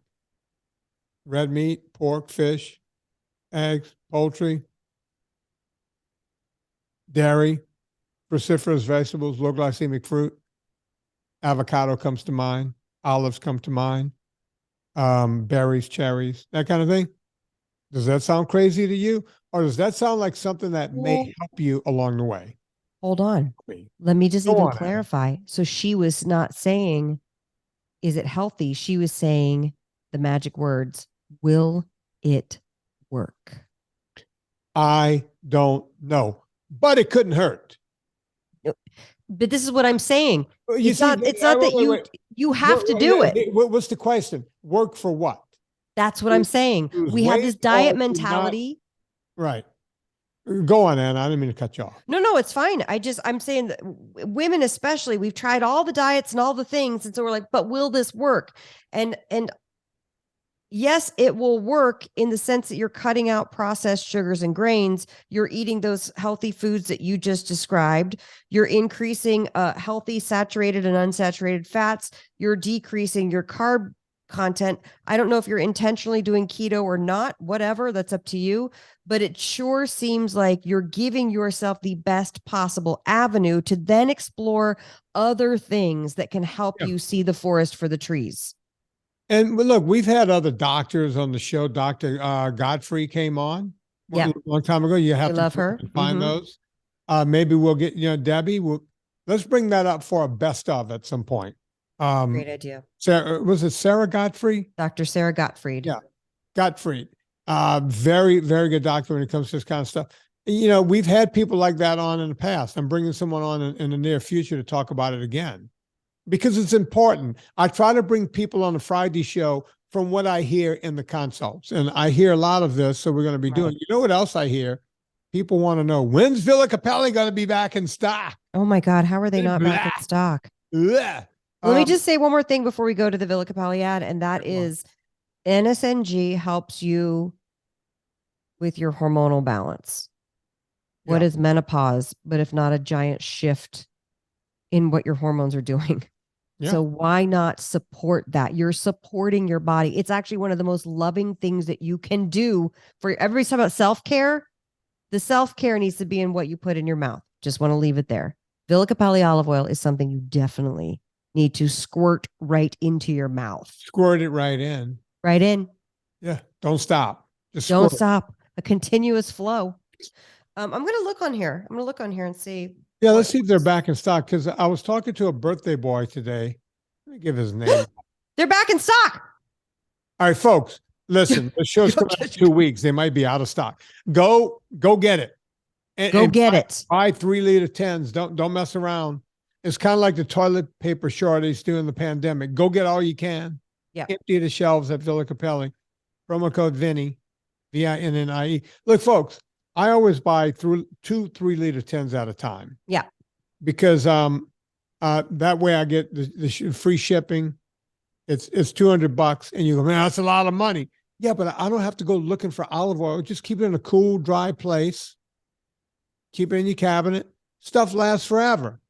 Red meat, pork, fish, eggs, poultry, dairy, cruciferous vegetables, low glycemic fruit. Avocado comes to mind. Olives come to mind. Berries, cherries, that kind of thing. Does that sound crazy to you? Or does that sound like something that may help you along the way? Hold on. Let me just clarify. So she was not saying is it healthy? She was saying the magic words, will it work? I don't know, but it couldn't hurt. But this is what I'm saying. You it's not that you have to do it. What's the question? Work for what? That's what I'm saying. We have this diet mentality. Right. Go on, Anna. I didn't mean to cut you off. No, it's fine. I'm saying that women, especially, we've tried all the diets and all the things. And so we're like, but will this work? And yes, it will work in the sense that you're cutting out processed sugars and grains. You're eating those healthy foods that you just described. You're increasing healthy saturated and unsaturated fats. You're decreasing your carb content. I don't know if you're intentionally doing keto or not, whatever, that's up to you. But it sure seems like you're giving yourself the best possible avenue to then explore other things that can help you see the forest for the trees. And look, we've had other doctors on the show. Dr. Godfrey came on a long time ago. You have to love her. Find those. Maybe we'll get, Debbie, let's bring that up for a best of at some point. Great idea. Sarah, was it Sarah Godfrey? Dr. Sarah Gottfried. Yeah. Gottfried. Very, very good doctor when it comes to this kind of stuff. We've had people like that on in the past. I'm bringing someone on in the near future to talk about it again, because it's important. I try to bring people on the Friday show from what I hear in the consults, and I hear a lot of this. So we're going to be doing, what else I hear? People want to know, when's Villa Capelli going to be back in stock? Oh my God. How are they not back in stock? Blah. Let me just say one more thing before we go to the Villa Capelli ad. And that is NSNG helps you with your hormonal balance. What is menopause, but if not a giant shift in what your hormones are doing? Yeah. So why not support that? You're supporting your body. It's actually one of the most loving things that you can do for everybody's talking about self-care. The self-care needs to be in what you put in your mouth. Just want to leave it there. Villa Capelli olive oil is something you definitely need to squirt right into your mouth. Squirt it right in. Right in. Yeah. Don't stop. Just don't stop. A continuous flow. I'm going to look on here. And see. Yeah, let's see if they're back in stock, because I was talking to a birthday boy today. Let me give his name. They're back in stock. All right, folks, listen, the show's coming out in 2 weeks. They might be out of stock. Go get it. And get it. Buy 3-liter 10s. Don't mess around. It's kind of like the toilet paper shortage during the pandemic. Go get all you can. Yeah. Empty the shelves at Villa Capelli. Promo code Vinnie, VINNIE. Look, folks, I always buy through 2 3-liter 10s at a time. Yeah. Because that way I get the free shipping. It's $200, and you go, man, that's a lot of money. Yeah, but I don't have to go looking for olive oil. Just keep it in a cool, dry place. Keep it in your cabinet. Stuff lasts forever.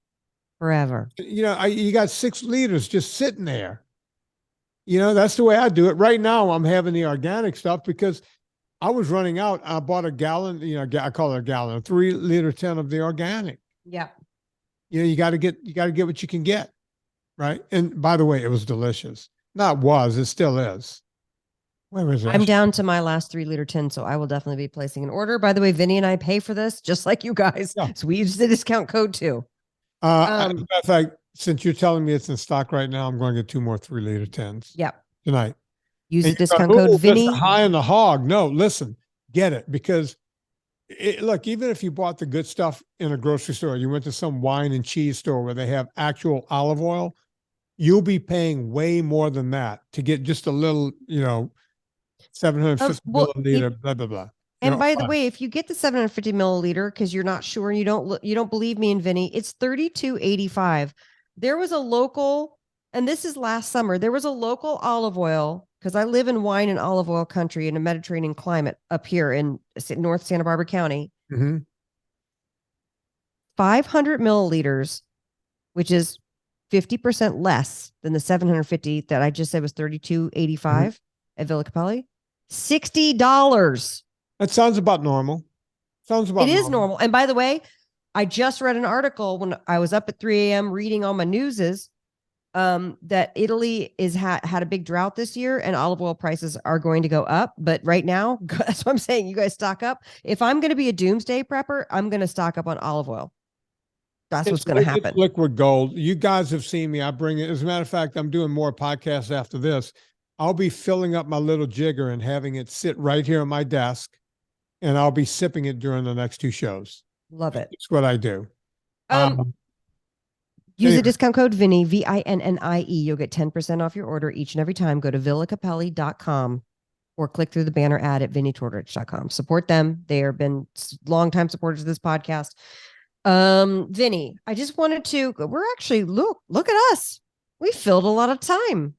Forever. You got 6 liters just sitting there. That's the way I do it. Right now, I'm having the organic stuff because I was running out. I bought a gallon, I call it a gallon, a 3-liter 10 of the organic. Yeah. You got to get what you can get. Right. And by the way, it was delicious. It still is. Where is it? I'm down to my last 3-liter 10, so I will definitely be placing an order. By the way, Vinnie and I pay for this just like you guys. Yeah. So we use the discount code too. In fact, since you're telling me it's in stock right now, I'm going to get 2 more 3-liter 10s. Yep. Tonight. Use the discount code Vinnie. High on the hog. No, listen, get it, because look, even if you bought the good stuff in a grocery store, you went to some wine and cheese store where they have actual olive oil, you'll be paying way more than that to get just a little, 750 milliliter, blah, blah, blah. And by the way, if you get the 750 milliliter, because you're not sure and you don't believe me and Vinnie, it's $32.85. There was a local, and this is last summer, there was a local olive oil, because I live in wine and olive oil country in a Mediterranean climate up here in North Santa Barbara County. Mm-hmm. 500 milliliters, which is 50% less than the 750 that I just said was $32.85 at Villa Capelli. $60. That sounds about normal. It is normal. And by the way, I just read an article when I was up at 3 a.m. reading all my newses that Italy had a big drought this year and olive oil prices are going to go up. But right now, that's what I'm saying. You guys stock up. If I'm going to be a doomsday prepper, I'm going to stock up on olive oil. That's what's going to happen. It's liquid gold. You guys have seen me. I bring it. As a matter of fact, I'm doing more podcasts after this. I'll be filling up my little jigger and having it sit right here on my desk, and I'll be sipping it during the next 2 shows. Love it. That's what I do. Use the discount code Vinnie, VINNIE. You'll get 10% off your order each and every time. Go to villacapelli.com or click through the banner ad at vinnietortorich.com. Support them. They have been longtime supporters of this podcast. Vinnie, I just wanted to, we're actually, look at us. We filled a lot of time.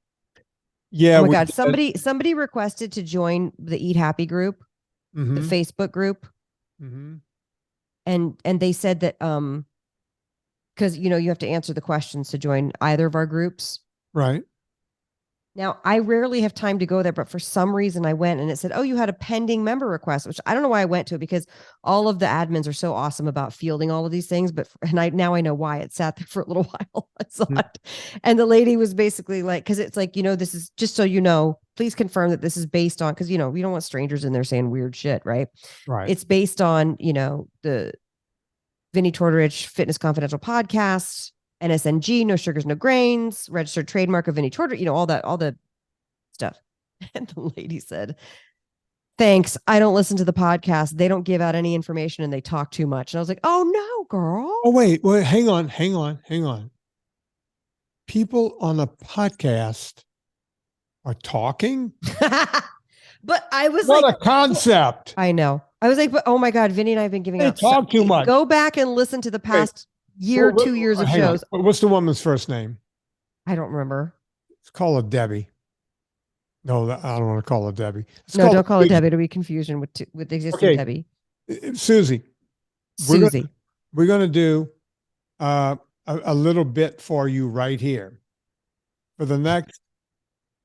Yeah. Oh my God. Somebody requested to join the Eat Happy group, the Facebook group. And they said that, because, you have to answer the questions to join either of our groups. Right. Now, I rarely have time to go there, but for some reason I went and it said, oh, you had a pending member request, which I don't know why I went to it, because all of the admins are so awesome about fielding all of these things. Now I know why it sat there for a little while. I saw it. And the lady was basically like, because it's like, this is just so please confirm that this is based on, because, we don't want strangers in there saying weird shit, right? Right. It's based on, the Vinnie Tortorich Fitness Confidential podcast, NSNG, no sugars, no grains, registered trademark of Vinnie Tortorich, all the stuff. And the lady said, thanks. I don't listen to the podcast. They don't give out any information and they talk too much. And I was like, oh no, girl. Oh, wait, hang on. People on a podcast are talking? But I was what a concept. I know. I was like, but oh my God, Vinnie and I have been giving out. Talk too much. Go back and listen to the past 2 years of shows. What's the woman's first name? I don't remember. Let's call her Debbie. No, I don't want to call her Debbie. Don't call her Debbie. It'll be confusion with existing Debbie. Susie. We're going to do a little bit for you right here. For the next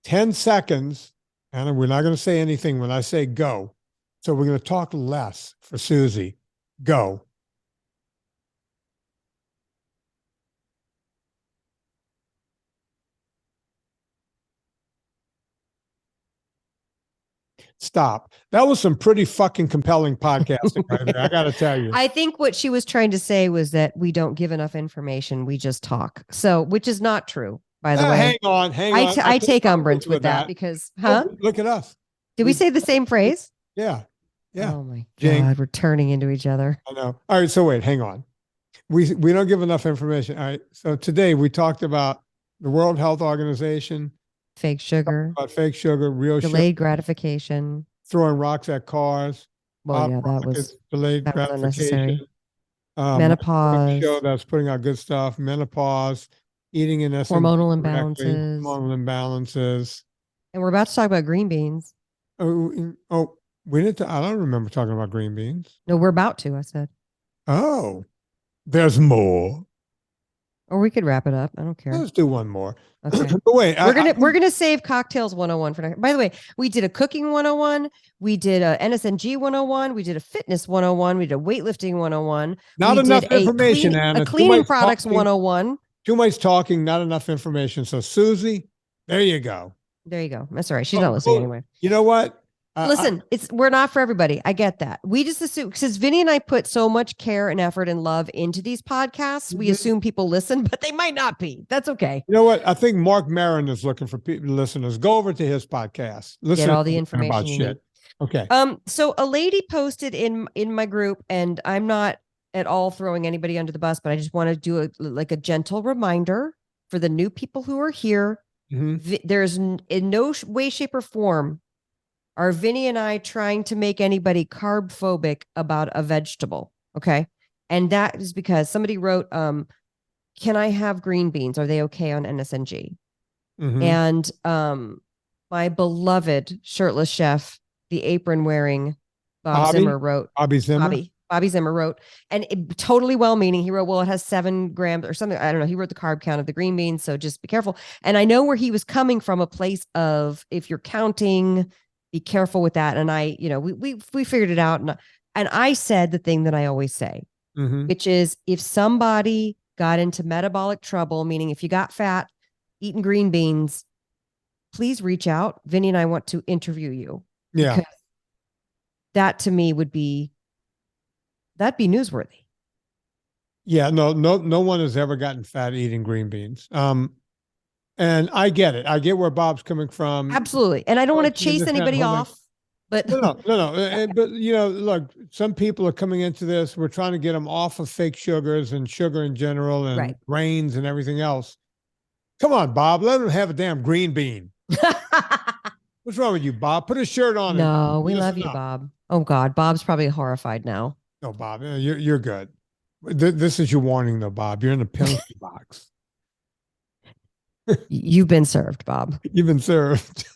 10 seconds, and we're not going to say anything when I say go. So we're going to talk less for Susie. Go. Stop. That was some pretty fucking compelling podcasting right there. I got to tell you. I think what she was trying to say was that we don't give enough information. We just talk. So, which is not true, by the way. Hang on. I take umbrance with that because, Look at us. Did we say the same phrase? Yeah. Yeah. Oh my God. We're turning into each other. I know. All right. So wait, hang on. We don't give enough information. All right. So today we talked about the World Health Organization. Fake sugar. About fake sugar, real delayed gratification. Throwing rocks at cars. Well, yeah, that was delayed gratification. Menopause. Show that's putting out good stuff. Menopause. Eating in hormonal imbalances. Hormonal imbalances. And we're about to talk about green beans. Oh, we didn't. I don't remember talking about green beans. No, we're about to. I said. Oh, there's more. Or we could wrap it up. I don't care. Let's do one more. Okay. But wait, we're gonna save cocktails 101 for next. By the way, we did a cooking 101. We did a NSNG 101. We did a fitness 101. We did a weightlifting 101. Not enough information, Anna. A cleaning products 101. Too much talking, not enough information. So Susie, there you go. There you go. That's all right. She's not listening anyway. You know what? Listen, we're not for everybody. I get that. We just assume, because Vinnie and I put so much care and effort and love into these podcasts, we assume people listen, but they might not be. That's okay. You know what? I think Mark Maron is looking for listeners. Go over to his podcast. Listen, get all the information about shit. Okay. So a lady posted in my group, and I'm not at all throwing anybody under the bus, but I just want to do a gentle reminder for the new people who are here. There's in no way, shape, or form are Vinnie and I trying to make anybody carb-phobic about a vegetable. Okay. And that is because somebody wrote, can I have green beans? Are they okay on NSNG? And my beloved shirtless chef, the apron wearing Bobby Zimmer wrote. Bobby Zimmer wrote, and totally well-meaning. He wrote, well, it has 7 grams or something. I don't know. He wrote the carb count of the green beans. So just be careful. And I know where he was coming from, a place of, if you're counting, be careful with that. And we figured it out. And I said the thing that I always say, which is, if somebody got into metabolic trouble, meaning if you got fat eating green beans, please reach out. Vinnie and I want to interview you. Yeah. Because that to me that'd be newsworthy. Yeah, no one has ever gotten fat eating green beans. And I get it. I get where Bob's coming from. Absolutely. And I don't want to Protein, chase this, that, anybody whole thing. off, but No. But look, some people are coming into this. We're trying to get them off of fake sugars and sugar in general and Right. grains and everything else. Come on, Bob. Let them have a damn green bean. What's wrong with you, Bob? Put a shirt on. No, we love you, Bob. Oh God, Bob's probably horrified now. No, Bob, you're good. This is your warning, though, Bob. You're in the penalty box. You've been served, Bob. You've been served.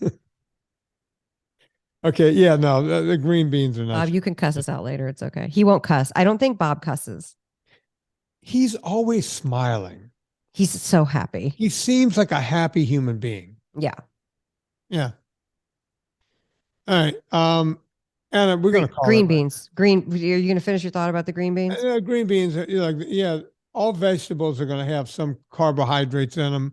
Okay, yeah, no, the green beans are not. Bob, you can cuss us out later. It's okay. He won't cuss. I don't think Bob cusses. He's always smiling. He's so happy. He seems like a happy human being. Yeah. Yeah. All right. Anna, we're going to call green it beans. Green. Are you going to finish your thought about the green beans? Green beans, all vegetables are going to have some carbohydrates in them.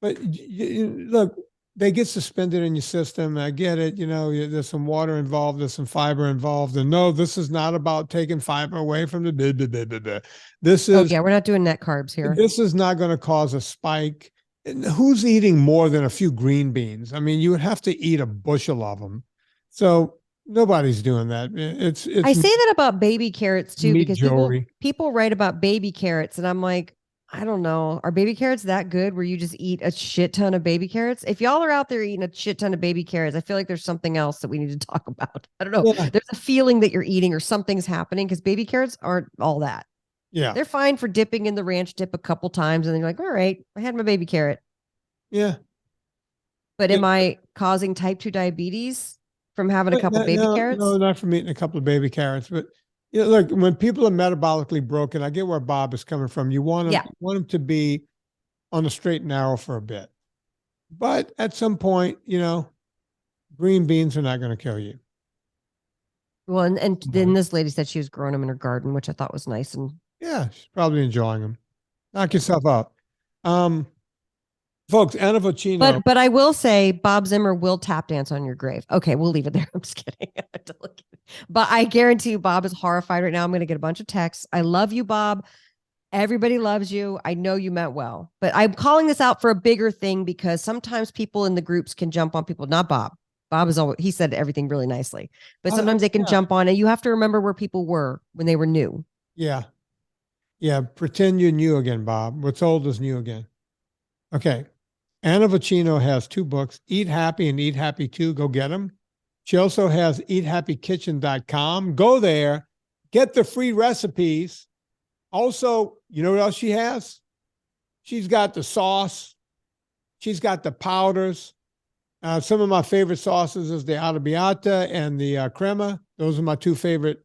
But look, they get suspended in your system. I get it. There's some water involved. There's some fiber involved. And no, this is not about taking fiber away from the blah, blah, blah, blah, blah. This is. Yeah, we're not doing net carbs here. This is not going to cause a spike. And who's eating more than a few green beans? I mean, you would have to eat a bushel of them. So nobody's doing that. It's I say that about baby carrots too, because jewelry. people write about baby carrots, and I'm like, I don't know. Are baby carrots that good where you just eat a shit ton of baby carrots? If y'all are out there eating a shit ton of baby carrots, I feel like there's something else that we need to talk about. I don't know. Yeah. There's a feeling that you're eating or something's happening, because baby carrots aren't all that. Yeah. They're fine for dipping in the ranch dip a couple times, and then you're like, all right, I had my baby carrot. Yeah. But am I causing type 2 diabetes from having a couple baby carrots? No, not from eating a couple of baby carrots. But look, when people are metabolically broken, I get where Bob is coming from. You want them to be on the straight and narrow for a bit. But at some point, green beans are not going to kill you. Well, and then this lady said she was growing them in her garden, which I thought was nice. And yeah, she's probably enjoying them. Knock yourself up. Folks, Anna Vocino. But I will say Bob Zimmer will tap dance on your grave. Okay, we'll leave it there. I'm just kidding. But I guarantee you Bob is horrified right now. I'm going to get a bunch of texts. I love you, Bob. Everybody loves you. I know you meant well. But I'm calling this out for a bigger thing, because sometimes people in the groups can jump on people. Not Bob. Bob is always, he said everything really nicely. But sometimes they can jump on, and you have to remember where people were when they were new. Yeah. Yeah. Pretend you're new again, Bob. What's old is new again. Okay. Anna Vocino has 2 books, Eat Happy and Eat Happy 2. Go get them. She also has eathappykitchen.com. Go there, get the free recipes. Also, you know what else she has? She's got the sauce. She's got the powders. Some of my favorite sauces is the arrabbiata and the crema. Those are my 2 favorite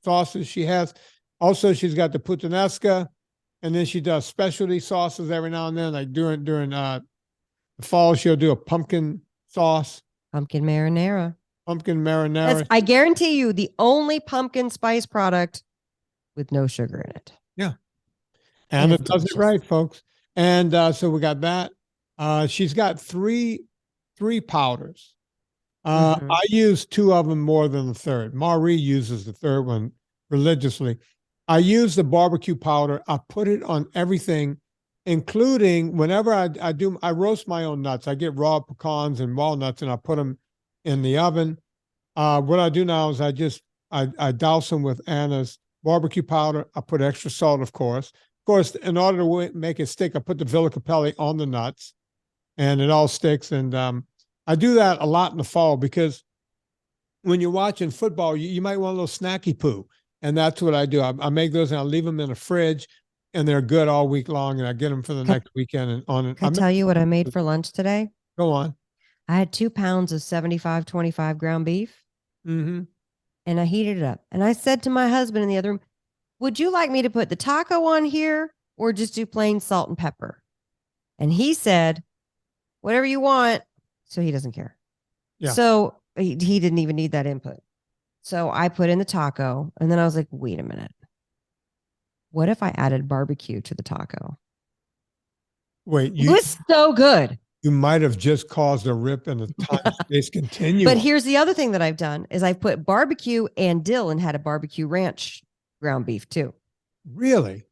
sauces she has. Also, she's got the puttanesca, and then she does specialty sauces every now and then, like during the fall, she'll do a pumpkin sauce. Pumpkin marinara. I guarantee you the only pumpkin spice product with no sugar in it. Yeah. And it does it right, folks. And so we got that. She's got three powders. I use 2 of them more than the third. Marie uses the third one religiously. I use the barbecue powder. I put it on everything, including whenever I roast my own nuts. I get raw pecans and walnuts, and I put them in the oven. What I do now is I douse them with Anna's barbecue powder. I put extra salt, of course. Of course, in order to make it stick, I put the Villa Capelli on the nuts, and it all sticks. And I do that a lot in the fall, because when you're watching football, you might want a little snacky poo. And that's what I do. I make those, and I leave them in the fridge, and they're good all week long. And I get them for the next weekend. And on it. Can I tell you what I made for lunch today? Go on. I had 2 pounds of 75-25 ground beef. Mm-hmm. And I heated it up. And I said to my husband in the other room, would you like me to put the taco on here or just do plain salt and pepper? And he said, whatever you want. So he doesn't care. Yeah. So he didn't even need that input. So I put in the taco, and then I was like, wait a minute. What if I added barbecue to the taco? Wait, it was so good. You might have just caused a rip in the time-space continuum. But here's the other thing that I've done is I've put barbecue and dill, and had a barbecue ranch ground beef too. Really?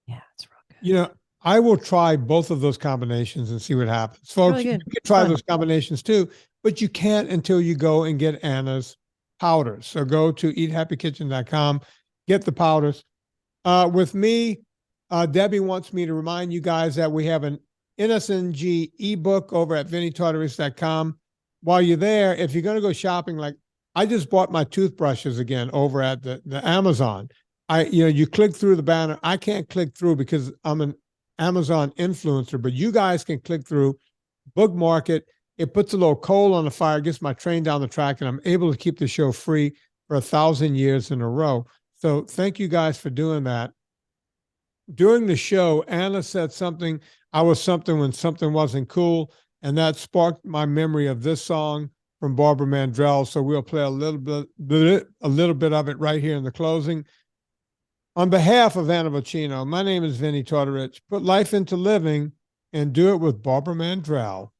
Yeah, it's real good. You know, I will try both of those combinations and see what happens. Folks, Really you good. can try Fun. those combinations too, but you can't until you go and get Anna's powders. So go to eathappykitchen.com, get the powders. With me, Debbie wants me to remind you guys that we have an NSNG ebook over at vinnietortorich.com. While you're there, if you're going to go shopping, like I just bought my toothbrushes again over at the Amazon. You click through the banner. I can't click through because I'm an Amazon influencer, but you guys can click through, bookmark it. It puts a little coal on the fire, gets my train down the track, and I'm able to keep the show free for 1,000 years in a row. So thank you guys for doing that. During the show, Anna said something. I was something when something wasn't cool, and that sparked my memory of this song from Barbara Mandrell. So we'll play a little bit of it right here in the closing. On behalf of Anna Vocino, my name is Vinnie Tortorich. Put life into living and do it with Barbara Mandrell.